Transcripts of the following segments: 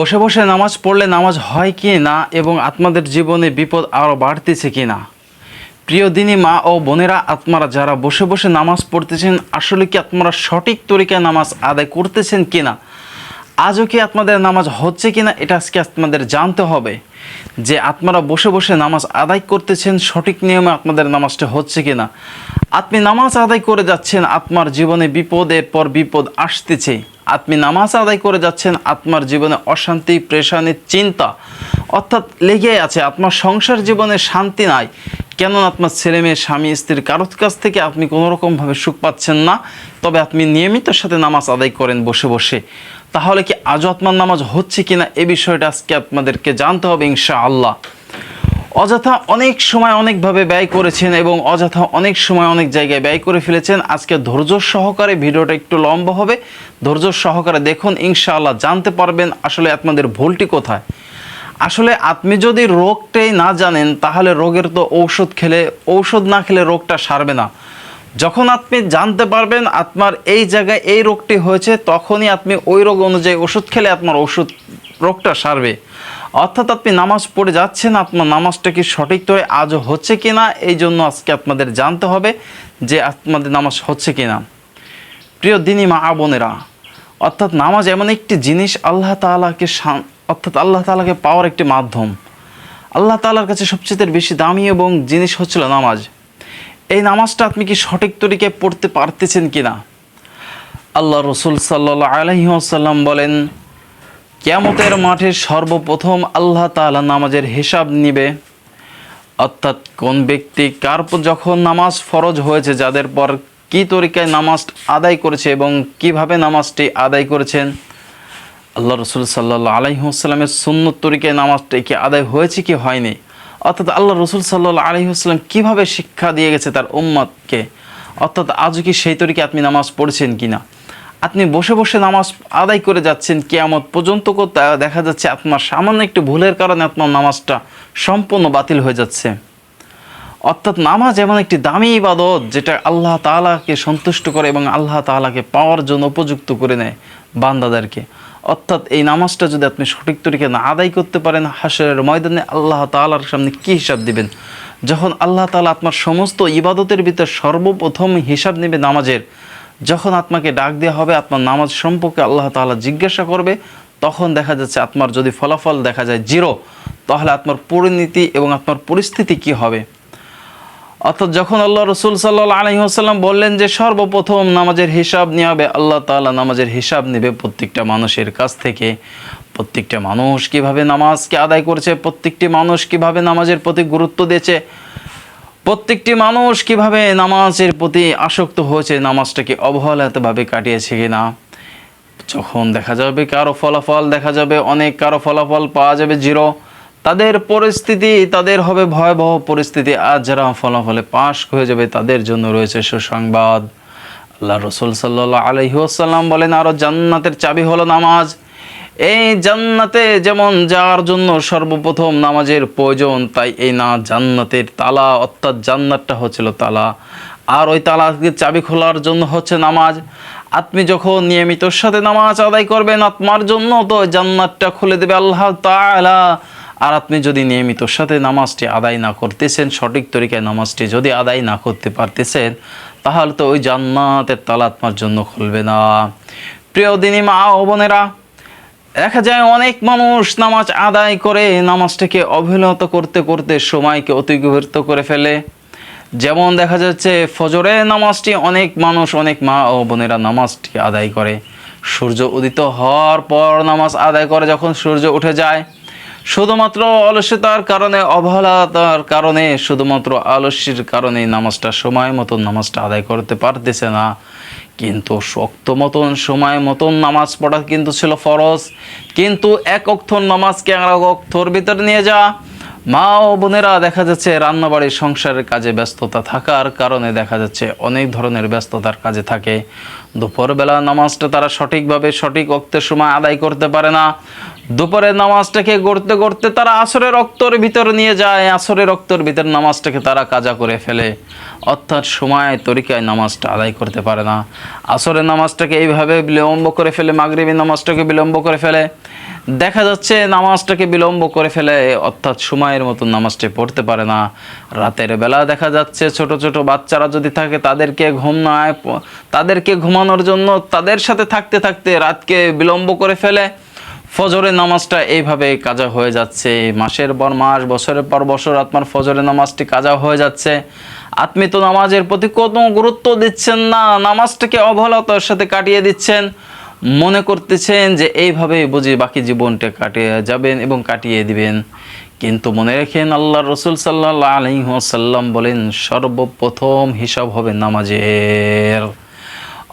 বসে বসে নামাজ পড়লে নামাজ হয় কি না এবং আপনাদের জীবনে বিপদ আরও বাড়তেছে কি না। প্রিয় দিনী মা ও বোনেরা, আপনারা যারা বসে বসে নামাজ পড়তেছেন, আসলে কি আপনারা সঠিক তরিকায় নামাজ আদায় করতেছেন কি না, আজও কি আপনাদের নামাজ হচ্ছে কি না, এটা আজকে আপনাদের জানতে হবে যে আপনারা বসে বসে নামাজ আদায় করতেছেন, সঠিক নিয়মে আপনাদের নামাজটা হচ্ছে কি না। আপনি নামাজ আদায় করে যাচ্ছেন, আপনার জীবনে বিপদের পর বিপদ আসতেছে। আপনি নামাজ আদায় করে যাচ্ছেন, আপনার জীবনে অশান্তি, পেরেশানি, চিন্তা অর্থাৎ লেগেই আছে। আপনার সংসার জীবনে শান্তি নাই, কেননা আপনার ছেলে মেয়ে, স্বামী, স্ত্রীর কারোর কাছ থেকে আপনি কোনোরকমভাবে সুখ পাচ্ছেন না। তবে আপনি নিয়মিত সাথে নামাজ আদায় করেন বসে বসে, তাহলে কি আজও আপনার নামাজ হচ্ছে কিনা এই বিষয়টা আজকে আপনাদেরকে জানতে হবে ইনশাআল্লাহ। অযথা অনেক সময় অনেকভাবে ব্যয় করেছেন এবং অযথা অনেক সময় অনেক জায়গায় ব্যয় করে ফেলেছেন। আজকে ধৈর্য সহকারে, ভিডিওটা একটু লম্বা হবে, ধৈর্য সহকারে দেখুন, ইনশাআল্লাহ জানতে পারবেন আসলে আপনাদের ভুলটি কোথায়। আসলে আপনি যদি রোগটাই না জানেন, তাহলে রোগের তো ঔষধ না খেলে রোগটা সারবে না। যখন আপনি জানতে পারবেন আপনার এই জায়গায় এই রোগটি হয়েছে, তখনই আপনি ওই রোগ অনুযায়ী ওষুধ খেলে আপনার রোগটা সারবে। অর্থাৎ আপনি নামাজ পড়ে যাচ্ছেন, আপনার নামাজটা কি সঠিক করে আজও হচ্ছে কি না, এই জন্য আজকে আপনাদের জানতে হবে যে আপনাদের নামাজ হচ্ছে কি না। প্রিয় দিনী মা বোনেরা, অর্থাৎ নামাজ এমন একটি জিনিস, আল্লাহ তাআলাকে পাওয়ার একটি মাধ্যম। আল্লাহ তাআলার কাছে সবচেয়ে বেশি দামি এবং জিনিস হচ্ছিল নামাজ। এই নামাজটা আপনি কি সঠিক তরিকায় পড়তে পারতেছেন কিনা। আল্লাহ রসুল সাল্লাল্লাহু আলাইহি ওয়াসাল্লাম বলেন, কিয়ামতের মাঠে সর্বপ্রথম আল্লাহ তাআলা নামাজের হিসাব নিবে। অর্থাৎ কোন ব্যক্তি কার যখন নামাজ ফরজ হয়েছে, যাদের পর কি তরিকায় নামাজ আদায় করেছে এবং কিভাবে নামাজটি আদায় করেছেন। আল্লাহ রসুল সাল্লাল্লাহু আলাইহি ওয়াসাল্লামের সুন্নত তরিকায় নামাজটা কি আদায় হয়েছে কি হয়নি। অর্থাৎ আল্লাহ রসুল সাল্লাল্লাহু আলাইহি ওয়াসাল্লাম কীভাবে শিক্ষা দিয়ে গেছে তার উম্মতকে, অর্থাৎ আজও কি সেই তরিকায় আপনি নামাজ পড়ছেন কি না। আপনি বসে বসে নামাজ আদায় করে যাচ্ছেন, কিয়ামত পর্যন্ত দেখা যাচ্ছে আপনার সামান্য একটু ভুলের কারণে আপনার নামাজটা সম্পূর্ণ বাতিল হয়ে যাচ্ছে। অর্থাৎ নামাজ এমন একটি দামি ইবাদত, যেটা আল্লাহ তাআলাকে সন্তুষ্ট করে এবং আল্লাহ তাআলাকে পাওয়ার জন্য উপযুক্ত করে নেয় বান্দাদেরকে। অর্থাৎ এই নামাজটা যদি আপনি সঠিক তরিকায় না আদায় করতে পারেন, হাশরের ময়দানে আল্লাহ তাআলার সামনে কী হিসাব দিবেন। যখন আল্লাহ তাআলা আপনার সমস্ত ইবাদতের ভিতর সর্বপ্রথম হিসাব নেবে নামাজের, যখন আপনাকে ডাক দেওয়া হবে, আপনার নামাজ সম্পর্কে আল্লাহ তাআলা জিজ্ঞাসা করবে, তখন দেখা যাচ্ছে আপনার যদি ফলাফল দেখা যায় 0, তাহলে আপনার পরিণতি এবং আপনার পরিস্থিতি কি হবে। অর্থাৎ যখন আল্লাহ রসুল সাল্লাল্লাহু আলাইহি ওয়াসাল্লাম বললেন যে সর্বপ্রথম নামাজের হিসাব নেওয়া হবে, আল্লাহ তাআলা নামাজের হিসাব নেবে প্রত্যেকটা মানুষের কাছ থেকে। প্রত্যেকটা মানুষ কিভাবে নামাজকে আদায় করেছে, প্রত্যেকটি মানুষ কিভাবে নামাজের প্রতি গুরুত্ব দিয়েছে, প্রত্যেকটি মানুষ কিভাবে নামাজের প্রতি আসক্ত হয়েছে, নামাজটাকে অবহেলাভাবে কাটিয়েছে কিনা। যখন দেখা যাবে কারো ফলাফল দেখা যাবে অনেক, কারো ফলাফল পাওয়া যাবে 0, তাদের পরিস্থিতি, তাদের হবে ভয়াবহ পরিস্থিতি। আর যারা ফলাফলে পাশ হয়ে যাবে, তাদের জন্য রয়েছে সুসংবাদ। আল্লাহ রসুল সাল্লাল্লাহু আলাইহি ওয়াসাল্লাম বলেন, আরও জান্নাতের চাবি হলো নামাজ। এই জান্নাতে যেমন যাওয়ার জন্য সর্বপ্রথম নামাজের প্রয়োজন, তাই এই জান্নাতের তালা, অর্থাৎ জান্নাতটা হচ্ছিল তালা, আর ওই তালাকে চাবি খোলার জন্য হচ্ছে নামাজ। আপনি যখন নিয়মিত সাথে নামাজ আদায় করবেন, আপনার জন্য তো জান্নাতটা খুলে দেবে আল্লাহ তাআলা। আর আপনি যদি নিয়মিত সাথে নামাজটি আদায় না করতেছেন, সঠিক তরিকায় নামাজটি যদি আদায় না করতে পারতেছেন, তাহলে তো ওই জান্নাতের তালা আপনার জন্য খুলবে না। প্রিয় দিনী মা ও বোনেরা, দেখা যায় অনেক মানুষ নামাজ আদায় করে নামাজটাকে অবহেলিত করতে করতে সময়কে অতিবাহিত করে ফেলে। যেমন দেখা যাচ্ছে ফজরের নামাজটি অনেক মানুষ, অনেক মা ও বোনেরা নামাজটি আদায় করে সূর্য উদিত হওয়ার পর নামাজ আদায় করে। যখন সূর্য উঠে যায়, শুধুমাত্র অলসতার কারণে, অবহেলার কারণে, শুধুমাত্র আলস্যের কারণে নামাজটা সময় মতন নামাজটা আদায় করতে পারতেছে না। কিন্তু শক্ত মতন সময় মতন নামাজ পড়া কিন্তু ছিল ফরজ। কিন্তু এক ওয়াক্ত নামাজকে আর এক ওয়াক্তর ভিতরে নিয়ে যাওয়া, মা ও বোনেরা দেখা যাচ্ছে রান্নাবাড়ির সংসারের কাজে ব্যস্ততা থাকার কারণে দেখা যাচ্ছে অনেক ধরনের ব্যস্ততার কাজে থাকে। দুপুরবেলা নামাজটা তারা সঠিকভাবে সঠিক ওয়াক্তের সময় আদায় করতে পারে না। দুপুরের নামাজটাকে গড়তে গড়তে তারা আসরের ওয়াক্তের ভিতরে নিয়ে যায়, আসরের ওয়াক্তের ভিতর নামাজটাকে তারা কাজা করে ফেলে। অর্থাৎ সময় তরিকায় নামাজটা আদায় করতে পারে না। আসরের নামাজটাকে এইভাবে বিলম্ব করে ফেলে, মাগরিবের নামাজটাকে বিলম্ব করে ফেলে। দেখা যাচ্ছে নামাজটাকে বিলম্ব করে ফেলে, অর্থাৎ সময়ের মতো নামাজটা পড়তে পারে না। রাতের বেলা দেখা যাচ্ছে ছোট ছোট বাচ্চারা যদি থাকে তাদেরকে ঘুমানোর জন্য তাদের সাথে থাকতে থাকতে রাতকে বিলম্ব করে ফেলে। ফজরের নামাজটা এইভাবে কাজা হয়ে যাচ্ছে, মাসের পর মাস, বছরের পর বছর আপনার ফজরের নামাজটি কাজা হয়ে যাচ্ছে। আপনি তো নামাজের প্রতি কোনো গুরুত্ব দিচ্ছেন না, নামাজটাকে অবহেলার সাথে কাটিয়ে দিচ্ছেন, মনে করতেছেন যে এইভাবেই বুঝি বাকি জীবনটা কাটিয়ে যাবেন এবং কাটিয়ে দিবেন। কিন্তু মনে রাখেন, আল্লাহ রসুল সাল্লাল্লাহু আলাইহি ওয়াসাল্লাম বলেন সর্বপ্রথম হিসাব হবে নামাজের।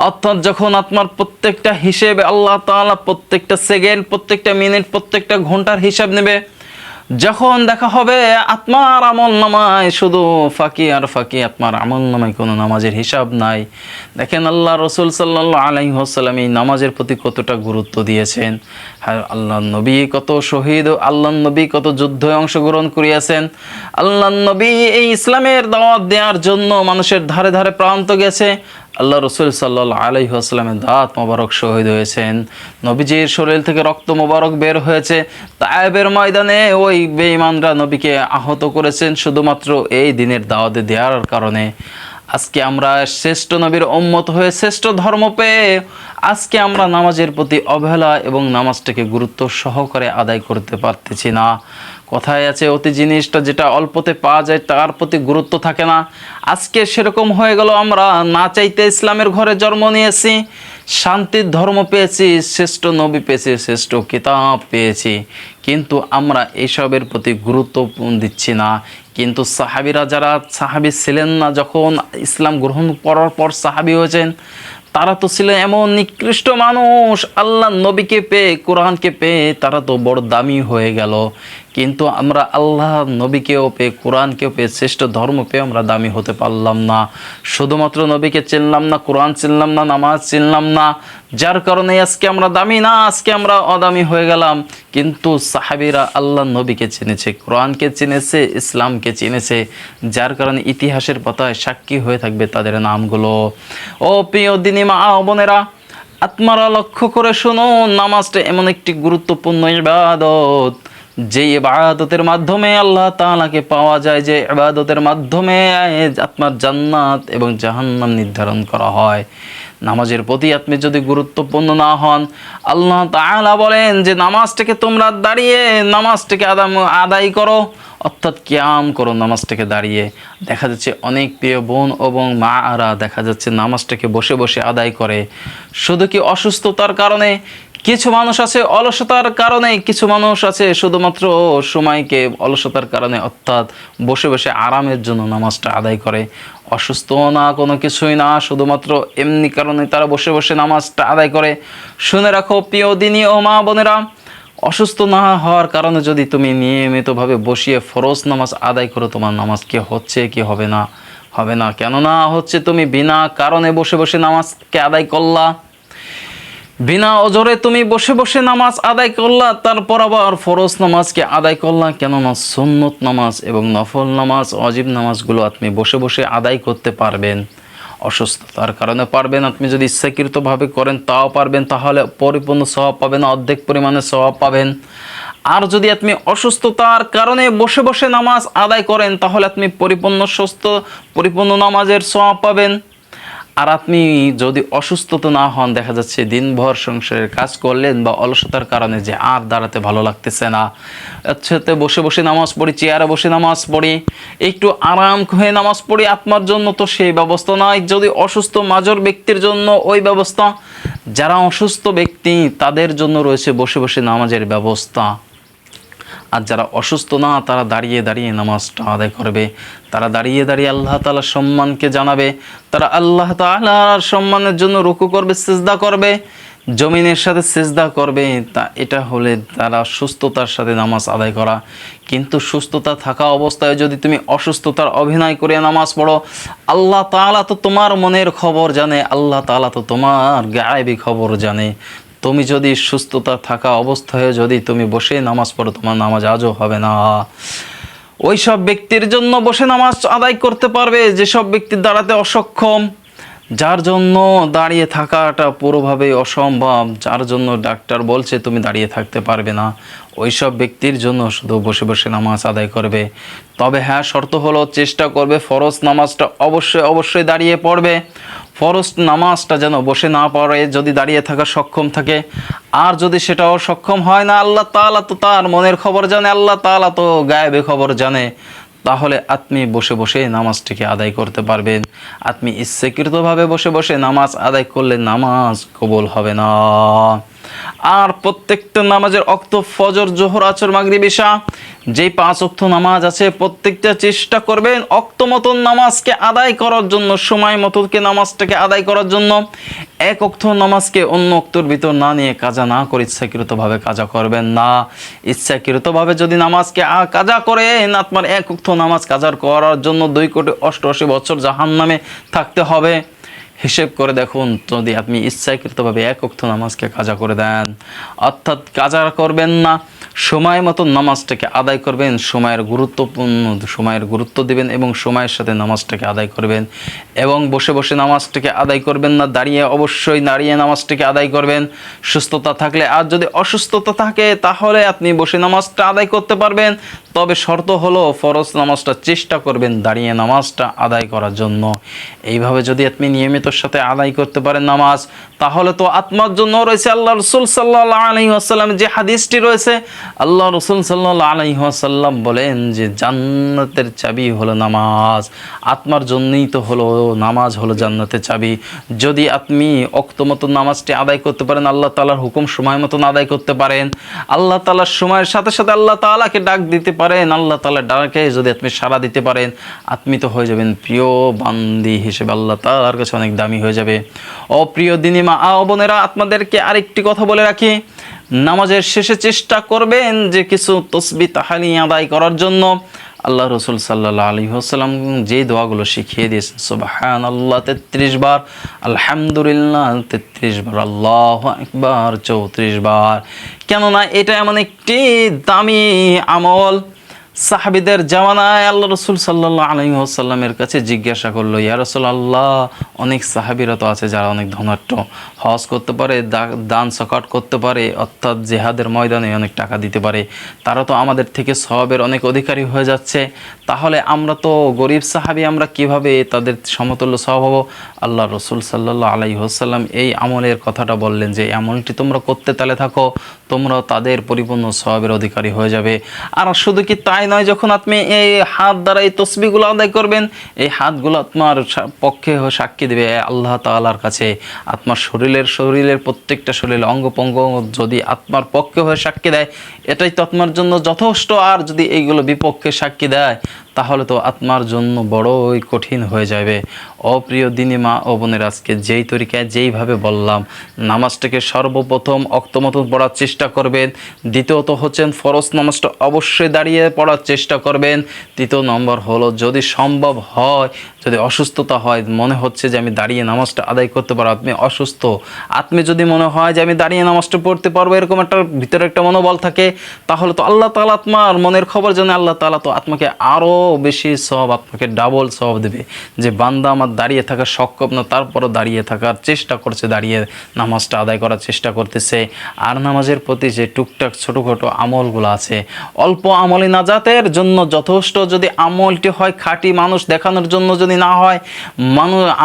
অর্থাৎ যখন আপনার প্রত্যেকটা হিসেবে আল্লাহ তাআলা প্রত্যেকটা সেকেন্ড, প্রত্যেকটা মিনিট, প্রত্যেকটা ঘন্টার হিসাব নেবে, যখন দেখা হবে আপনার আমল নামায় শুধু ফাঁকি আর ফাঁকি, আপনার আমল নামায় কোনো নামাজের হিসাব নাই। দেখেন আল্লাহ রসুল সাল্লাল্লাহু আলাইহি ওয়াসাল্লাম এই নামাজের প্রতি কতটা গুরুত্ব দিয়েছেন। হ্যাঁ, আল্লাহ নবী কত শহীদ, আল্লাহ নবী কত যুদ্ধে অংশগ্রহণ করিয়াছেন। আল্লাহ নবী এই ইসলামের দাওয়াত দেওয়ার জন্য মানুষের ধারে ধারে প্রান্ত গেছে। আল্লাহ রসুল সাল্লাল্লাহু আলাইহি ওয়াসাল্লামের দাঁত মোবারক শহীদ হয়েছেন, নবীজির শরীর থেকে রক্ত মোবারক বের হয়েছে। তায়েবের ময়দানে ওই বেঈমানরা নবীকে আহত করেছেন শুধুমাত্র এই দিনের দাওয়াত দেওয়ার কারণে। আজকে আমরা শ্রেষ্ঠ নবীর উম্মত হয়ে, শ্রেষ্ঠ ধর্ম পেয়ে আজকে আমরা নামাজের প্রতি অবহেলা এবং নামাজটাকে গুরুত্ব সহকারে আদায় করতে পারতেছি না। কথায় আছে, অতি জিনিসটা যেটা অল্পতে পাওয়া যায় তার প্রতি গুরুত্ব থাকে না। আজকে সেরকম হয়ে গেল, আমরা না চাইতে ইসলামের ঘরে জন্ম নিয়েছি, শান্তির ধর্ম পেয়েছি, শ্রেষ্ঠ নবী পেয়েছি, শ্রেষ্ঠ কিতাব পেয়েছি, কিন্তু আমরা এইসবের প্রতি গুরুত্ব দিচ্ছি না। কিন্তু সাহাবীরা, যারা সাহাবী ছিলেন না, যখন ইসলাম গ্রহণ করার পর সাহাবী হয়েছেন, তারা তো ছিল এমন নিকৃষ্ট মানুষ, আল্লাহ নবীকে পেয়ে, কোরআনকে পেয়ে তারা তো বড় দামি হয়ে গেল। কিন্তু আমরা আল্লাহ নবীকেও পেয়ে, কোরআনকেও পেয়ে, শ্রেষ্ঠ ধর্ম পেয়ে আমরা দামি হতে পারলাম না। শুধুমাত্র নবীকে চিনলাম না, কোরআন চিনলাম না, নামাজ চিনলাম না, যার কারণে আজকে আমরা দামি না, আজকে আমরা অদামি হয়ে গেলাম। কিন্তু সাহাবীরা আল্লাহ নবীকে চিনেছে, কোরআনকে চিনেছে, ইসলামকে চিনেছে, যার কারণে ইতিহাসের পাতায় সাক্ষী হয়ে থাকবে তাদের নামগুলো। ও প্রিয় দিনী মা ও বোনেরা, আপনারা লক্ষ্য করে শুনুন, নামাজটা এমন একটি গুরুত্বপূর্ণ ইবাদত, যে ইবাদতের মাধ্যমে আল্লাহ তাআলাকে পাওয়া যায়, যে ইবাদতের মাধ্যমে আপনার জান্নাত এবং জাহান্নাম নির্ধারণ করা হয়। নামাজের প্রতি আপনি যদি গুরুত্বপূর্ণ না হন, আল্লাহ তাআলা বলেন যে নামাজটাকে তোমরা দাঁড়িয়ে নামাজটাকে আদায় করো, অর্থাৎ কিয়াম করো নামাজটাকে দাঁড়িয়ে। দেখা যাচ্ছে অনেক প্রিয় বোন এবং মারা দেখা যাচ্ছে নামাজটাকে বসে বসে আদায় করে। শুধু কি অসুস্থতার কারণে? কিছু মানুষ আছে অলসতার কারণে, কিছু মানুষ আছে শুধুমাত্র সময়কে অলসতার কারণে, অর্থাৎ বসে বসে আরামের জন্য নামাজটা আদায় করে। অসুস্থ না, কোনো কিছুই না, শুধুমাত্র এমনি কারণে তারা বসে বসে নামাজটা আদায় করে। শুনে রাখো প্রিয় দিনী ও মা বোনেরা, অসুস্থ না হওয়ার কারণে যদি তুমি নিয়মিতভাবে বসিয়ে ফরজ নামাজ আদায় করো, তোমার নামাজ কি হচ্ছে কি হবে না? হবে না। কেননা হচ্ছে তুমি বিনা কারণে বসে বসে নামাজকে আদায় করলা, বিনা অজরে তুমি বসে বসে নামাজ আদায় করলা, তারপর আবার ফরজ নামাজকে আদায় করলা। কেননা সুন্নত নামাজ এবং নফল নামাজ, ওয়াজিব নামাজগুলো আপনি বসে বসে আদায় করতে পারবেন, অসুস্থতার কারণে পারবেন। আপনি যদি ইচ্ছাকৃতভাবে করেন তাও পারবেন, তাহলে পরিপূর্ণ সওয়াব পাবেন, অর্ধেক পরিমাণে সওয়াব পাবেন। আর যদি আপনি অসুস্থতার কারণে বসে বসে নামাজ আদায় করেন, তাহলে আপনি পরিপূর্ণ সুস্থ, পরিপূর্ণ নামাজের সওয়াব পাবেন। আর আপনি যদি অসুস্থতা না হন, দেখা যাচ্ছে দিনভর সংসারের কাজ করলেন বা অলসতার কারণে যে আর দাঁড়াতে ভালো লাগতেছে না, একসাথে বসে বসে নামাজ পড়ি, চেয়ারে বসে নামাজ পড়ি, একটু আরাম হয়ে নামাজ পড়ি, আপনার জন্য তো সেই ব্যবস্থা নয়। যদি অসুস্থ মাজর ব্যক্তির জন্য ওই ব্যবস্থা, যারা অসুস্থ ব্যক্তি তাদের জন্য রয়েছে বসে বসে নামাজের ব্যবস্থা। আর যারা অসুস্থ না, তারা দাঁড়িয়ে দাঁড়িয়ে নামাজটা আদায় করবে, তারা দাঁড়িয়ে দাঁড়িয়ে আল্লাহ তাআলার সম্মানকে জানাবে, তারা আল্লাহ তাআলার সম্মানের জন্য রুকু করবে, সিজদা করবে, জমিনের সাথে সিজদা করবে। তা এটা হলে তারা সুস্থতার সাথে নামাজ আদায় করা। কিন্তু সুস্থতা থাকা অবস্থায় যদি তুমি অসুস্থতার অভিনয় করে নামাজ পড়ো, আল্লাহ তাআলা তো তোমার মনের খবর জানে, আল্লাহ তাআলা তো তোমার গায়েবী খবর জানে। তুমি যদি সুস্থতা থাকা অবস্থায় যদি তুমি বসে নামাজ পড়ো, তোমার নামাজ আজও হবে না। ওই সব ব্যক্তির জন্য বসে নামাজ আদায় করতে পারবে যেসব ব্যক্তি দাঁড়াতে অসক্ষম, যার জন্য দাঁড়িয়ে থাকাটা পুরোভাবে অসম্ভব, যার জন্য ডাক্তার বলছে তুমি দাঁড়িয়ে থাকতে পারবে না, ওই সব ব্যক্তির জন্য শুধু বসে বসে নামাজ আদায় করবে। তবে হ্যাঁ, শর্ত হলো চেষ্টা করবে ফরজ নামাজটা অবশ্যই দাঁড়িয়ে পড়বে। ফরজ নামাজটা যেন বসে না পড়ে, যদি দাঁড়িয়ে থাকা সক্ষম থাকে। আর যদি সেটাও সক্ষম হয় না, আল্লাহ তাআলা তো তার মনের খবর জানে, আল্লাহ তাআলা তো গায়েবে খবর জানে, তাহলে আপনি বসে বসে নামাজটিকে আদায় করতে পারবেন। আপনি ইচ্ছাকৃতভাবে বসে বসে নামাজ আদায় করলে নামাজ কবুল হবে না। আর প্রত্যেকটা নামাজের ওয়াক্ত ফজর, জোহর, আসর, মাগরিব, ইশা, যেই 5 ওয়াক্ত নামাজ আছে প্রত্যেকটা চেষ্টা করবেন ওয়াক্ত মতন নামাজকে আদায় করার জন্য, সময় মতনকে নামাজটাকে আদায় করার জন্য। এক ওয়াক্ত নামাজকে অন্য ওয়াক্তর ভিতর না নিয়ে কাজা না করে ইচ্ছাকৃতভাবে কাজা করবেন না। ইচ্ছাকৃতভাবে যদি নামাজকে কাজা করেন, আপনার এক ওয়াক্ত নামাজ কাজা করার জন্য 2,88,000 বছর জাহান্নামে থাকতে হবে। হিসেব করে দেখুন, যদি আপনি ইচ্ছাকৃতভাবে এক ওয়াক্ত নামাজকে কাজা করে দেন, অর্থাৎ কাজা করবেন না, সময় মতো নামাজটাকে আদায় করবেন, সময়ের গুরুত্ব দিবেন এবং সময়ের সাথে নামাজটাকে আদায় করবেন। এবং বসে বসে নামাজটাকে আদায় করবেন না, অবশ্যই দাঁড়িয়ে নামাজটাকে আদায় করবেন সুস্থতা থাকলে। আর যদি অসুস্থতা থাকে তাহলে আপনি বসে নামাজটা আদায় করতে পারবেন, তবে শর্ত হলো ফরজ নামাজটা চেষ্টা করবেন দাঁড়িয়ে নামাজটা আদায় করার জন্য। এইভাবে যদি আপনি নিয়মিত সাথে আদায় করতে পারেন নামাজ, তাহলে তো আপনার জন্য রয়েছে আল্লাহ রাসূল সাল্লাল্লাহু আলাইহি ওয়াসাল্লাম যে হাদিসটি রয়েছে, আল্লাহ রাসূল সাল্লাল্লাহু আলাইহি ওয়াসাল্লাম বলেন যে জান্নাতের চাবি হলো নামাজ। আপনার জন্যই তো হলো নামাজ হলো জান্নাতের চাবি। যদি আপনি ওয়াক্ত মতো নামাজটি আদায় করতে পারেন, আল্লাহ তাআলার হুকুম সময় মতন আদায় করতে পারেন, আল্লাহ তাআলার সময়ের সাথে সাথে আল্লাহ তাআলাকে ডাক দিতে পারেন, আল্লাহ তাআলার ডাকে যদি আপনি সাড়া দিতে পারেন, আপনি তো হয়ে যাবেন প্রিয় বান্দি হিসেবে, আল্লাহ তাআলার কাছে অনেক দামি হয়ে যাবে। প্রিয় দিনী মা ও বোনেরা, আপনাদেরকে আরেকটি কথা বলে রাখি, নামাজের শেষে চেষ্টা করবেন যে কিছু তসবিহ তাহলিল আদায় করার জন্য। আল্লাহ রাসূল সাল্লাল্লাহু আলাইহি ওয়াসাল্লাম যে দোয়াগুলো শিখিয়ে দিয়েছেন, সুবহানাল্লাহ 33 বার, আলহামদুলিল্লাহ 33 বার, আল্লাহু আকবার 34 বার। কেননা এটা এমন একটি দামি আমল। সাহাবীদের জামানায় আল্লাহ রাসূল সাল্লাল্লাহু আলাইহি ওয়াসাল্লামের কাছে জিজ্ঞাসা করলো, ইয়া রাসূলুল্লাহ, অনেক সাহাবীরা তো আছে যারা অনেক ধনাঢ্য, হজ করতে পারে, দান সাকাত করতে পারে, অর্থাৎ জিহাদের ময়দানে অনেক টাকা দিতে পারে, তারা তো আমাদের থেকে সওয়াবের অনেক অধিকারী হয়ে যাচ্ছে, তাহলে আমরা তো গরিব সাহাবী, আমরা কিভাবে তাদের সমতুল্য সওয়াব হব? আল্লাহ রাসূল সাল্লাল্লাহু আলাইহি ওয়াসাল্লাম এই আমলের কথাটা বললেন যে আমলটি তোমরা করতে তালে থাকো, তোমরা তাদের পরিপূর্ণ সওয়াবের অধিকারী হয়ে যাবে। আর শুধু কি তাই নয়, যখন আপনি এই হাত দ্বারা এই তসবিহগুলো আদায় করবেন, এই হাতগুলো আপনার পক্ষে সাক্ষী দেবে আল্লাহ তাআলার কাছে। আপনার শরীরের প্রত্যেকটা শরীরের অঙ্গ প্রত্যঙ্গ যদি আপনার পক্ষে হয়ে সাক্ষী দেয়, এটাই তো আপনার জন্য যথেষ্ট। আর যদি এইগুলো বিপক্ষে সাক্ষী দেয়, তাহলে তো আপনার জন্য বড়ই কঠিন হয়ে যাবে। প্রিয় দিনী মা ও বোনের, আজকে যেই তরিকায় যেইভাবে বললাম, নামাজটাকে সর্বপ্রথম ওয়াক্ত মতো পড়ার চেষ্টা করবেন। দ্বিতীয়ত হচ্ছেন ফরজ নামাজটা অবশ্যই দাঁড়িয়ে পড়ার চেষ্টা করবেন। তৃতীয় নম্বর হলো, যদি সম্ভব হয়, যদি অসুস্থতা হয়, মনে হচ্ছে যে আমি দাঁড়িয়ে নামাজটা আদায় করতে পারবো, আপনি অসুস্থ, আপনি যদি মনে হয় যে আমি দাঁড়িয়ে নামাজটা পড়তে পারবো, এরকম একটা ভিতরে একটা মনোবল থাকে, তাহলে তো আল্লাহ তাআলা আপনার মনের খবর জানে, আল্লাহ তাআলা তো আপনাকে আরও বেশি সওয়াব, আপনাকে ডাবল সওয়াব দেবে। যে বান্দা আমার দাঁড়িয়ে থাকা সক্ষম না, তারপরও দাঁড়িয়ে থাকার চেষ্টা করছে, দাঁড়িয়ে নামাজটা আদায় করার চেষ্টা করতেছে। আর নামাজের প্রতি যে টুকটাক ছোটোখাটো আমলগুলো আছে, অল্প আমলই নাজাতের জন্য যথেষ্ট। যদি আমলটি হয় খাঁটি মানুষ দেখানোর জন্য, যদি না হয়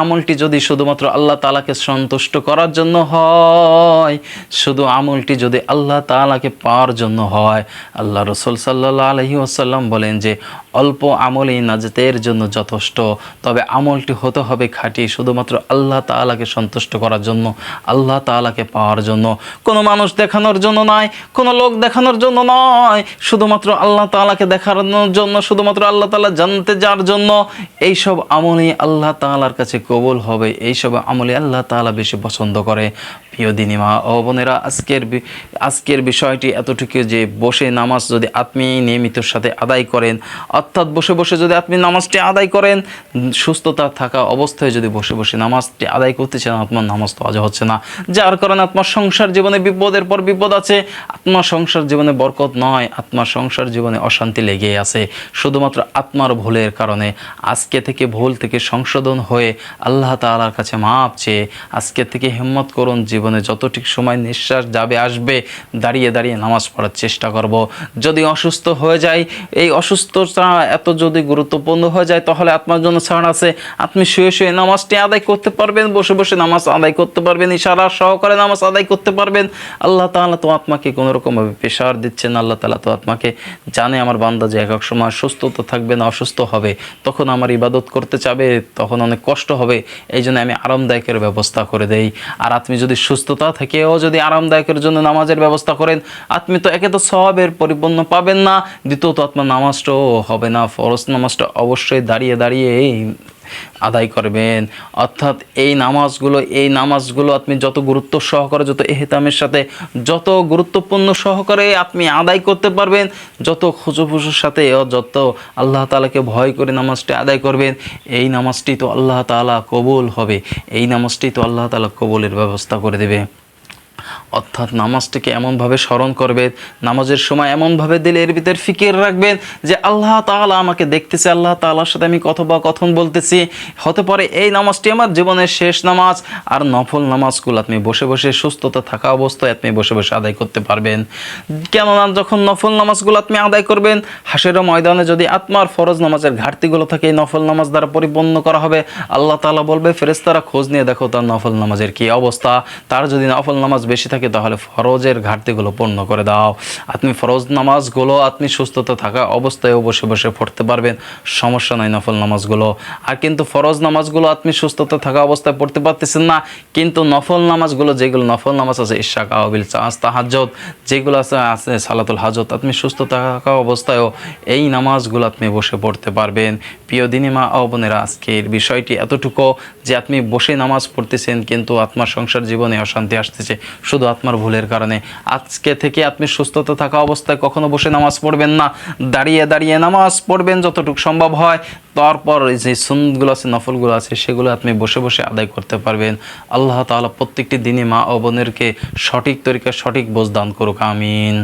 আমলটি যদি শুধুমাত্র আল্লাহ তাআলাকে সন্তুষ্ট করার জন্য হয়, শুধু আমলটি যদি আল্লাহ তাআলাকে পাওয়ার জন্য হয়, আল্লাহ রাসূল সাল্লাল্লাহু আলাইহি ওয়াসাল্লাম বলেন যে অল্প আমলই নাজাতের জন্য যথেষ্ট। তবে আমলটি হতে হবে খাঁটি, শুধুমাত্র আল্লাহ তাআলাকে সন্তুষ্ট করার জন্য, আল্লাহ তাআলাকে পাওয়ার জন্য, কোনো মানুষ দেখানোর জন্য নয়, কোনো লোক দেখানোর জন্য নয়, শুধুমাত্র আল্লাহ তাআলাকে দেখানোর জন্য, শুধুমাত্র আল্লাহ তাআলা জানতে যার জন্য। এইসব আমলই আল্লাহ তাআলার কাছে কবুল হবে, এইসব আমলই আল্লাহ তাআলা বেশি পছন্দ করে। প্রিয় দিনী মা ও বোনেরা, আজকের বিষয়টি এতটুকু যে বসে নামাজ যদি আপনি নিয়মিতর সাথে আদায় করেন, অর্থাৎ বসে বসে যদি আপনি নামাজটি আদায় করেন, সুস্থতা থাকা অবস্থায় যদি বসে বসে নামাজটি আদায় করতে চান, আপনার নামাজ তো আজ হচ্ছে না, যার কারণে আপনার সংসার জীবনে বিপদের পর বিপদ আছে, আপনার সংসার জীবনে বরকত নয়, আপনার সংসার জীবনে অশান্তি লেগে আছে, শুধুমাত্র আপনার ভুলের কারণে। আজকে থেকে ভুল থেকে সংশোধন হয়ে আল্লাহ তাআলার কাছে মাপ চেয়ে আজকে থেকে হিম্মত করুন, জীবনে যতটুকু সময় নিঃশ্বাস যাবে আসবে দাঁড়িয়ে দাঁড়িয়ে নামাজ পড়ার চেষ্টা করব। যদি অসুস্থ হয়ে যায়, এই অসুস্থতা এত যদি গুরুত্বপূর্ণ হয়ে যায়, তাহলে আপনার জন্য ছাড় আছে, আপনি শুয়ে শুয়ে নামাজটি আদায় করতে পারবেন, বসে বসে নামাজ আদায় করতে পারবেন, ইশারা সহকারে নামাজ আদায় করতে পারবেন। আল্লাহ তাআলা তো আপনাকে কোনো রকমভাবে প্রেশার দিচ্ছেন, আল্লাহ তাআলা তো আপনাকে জানে আমার বান্দা যে এক এক সময় সুস্থতা থাকবে না, অসুস্থ হবে, তখন আমার ইবাদত করতে চাবে, তখন অনেক কষ্ট হবে, এই জন্য আমি আরামদায়কের ব্যবস্থা করে দেই। আর আপনি যদি সুস্থতা থেকেও যদি আরামদায়কের জন্য নামাজের ব্যবস্থা করেন, আপনি তো একে তো সওয়াবের পরিপূর্ণ পাবেন না, দ্বিতীয়ত আপনার নামাজটাও হবে না। ফরজ নামাজটা অবশ্যই দাঁড়িয়ে দাঁড়িয়ে আদায় করবেন। অর্থাৎ এই নামাজগুলো আপনি যত গুরুত্ব সহকারে, যত এহতামের সাথে, যত গুরুত্বপূর্ণ সহকারে আপনি আদায় করতে পারবেন, যত খুশুখুশুর সাথে, যত আল্লাহ তাআলাকে ভয় করে নামাজটি আদায় করবেন, এই নামাজটি তো আল্লাহ তাআলা কবুল হবে, এই নামাজটি তো আল্লাহ তাআলা কবুলের ব্যবস্থা করে দেবে। অর্থাৎ নামাজটাকে এমনভাবে স্মরণ করবেন, নামাজের সময় এমনভাবে দিলের ভিতর ফিকির রাখবেন যে আল্লাহ তাআলা আমাকে দেখতেছে, আল্লাহ তাআলার সাথে আমি কথোপকথন বলতেছি, হতে পারে এই নামাজটি আমার জীবনের শেষ নামাজ। আর নফল নামাজগুলো আপনি বসে বসে সুস্থতা থাকা অবস্থায় আপনি বসে বসে আদায় করতে পারবেন। কেননা যখন নফল নামাজগুলো আপনি আদায় করবেন, হাশের ময়দানে যদি আপনার ফরজ নামাজের ঘাটতিগুলো থাকে, এই নফল নামাজ দ্বারা পরিপূর্ণ করা হবে। আল্লাহ তাআলা বলবে, ফেরেশতারা খোঁজ নিয়ে দেখো তার নফল নামাজের কী অবস্থা, তার যদি নফল নামাজ বেশি থাকে তাহলে ফরজের ঘাটতিগুলো পূর্ণ করে দাও। আপনি ফরজ নামাজগুলো আপনি সুস্থতা থাকা অবস্থায়ও বসে বসে পড়তে পারবেন, সমস্যা নাই নফল নামাজগুলো। আর কিন্তু ফরজ নামাজগুলো আপনি সুস্থতা থাকা অবস্থায় পড়তে পারতেছেন না, কিন্তু নফল নামাজগুলো, যেগুলো নফল নামাজ আছে, ইশা কাওয়াবিল চাঁস তাহাজ্জুদ, যেগুলো আছে সালাতুল হাজত, আপনি সুস্থ থাকা অবস্থায়ও এই নামাজগুলো আপনি বসে পড়তে পারবেন। প্রিয় দিনী মা ও বোনেরা, আজকের বিষয়টি এতটুকু যে আপনি বসে নামাজ পড়তেছেন কিন্তু আপনার সংসার জীবনে অশান্তি আসতেছে শুধু আপনার ভুলের কারণে। আজকে থেকে আপনি সুস্থতা থাকা অবস্থায় কখনো বসে নামাজ পড়বেন না, দাঁড়িয়ে দাঁড়িয়ে নামাজ পড়বেন যতটুকু সম্ভব হয়। তারপর যে সুন্নতগুলো আছে, নফলগুলো আছে, সেগুলো আপনি বসে বসে আদায় করতে পারবেন। আল্লাহ তাআলা প্রত্যেকটি দিনী মা ও বোনেরকে সঠিক তরিকা, সঠিক বোঝ দান করুক, আমিন।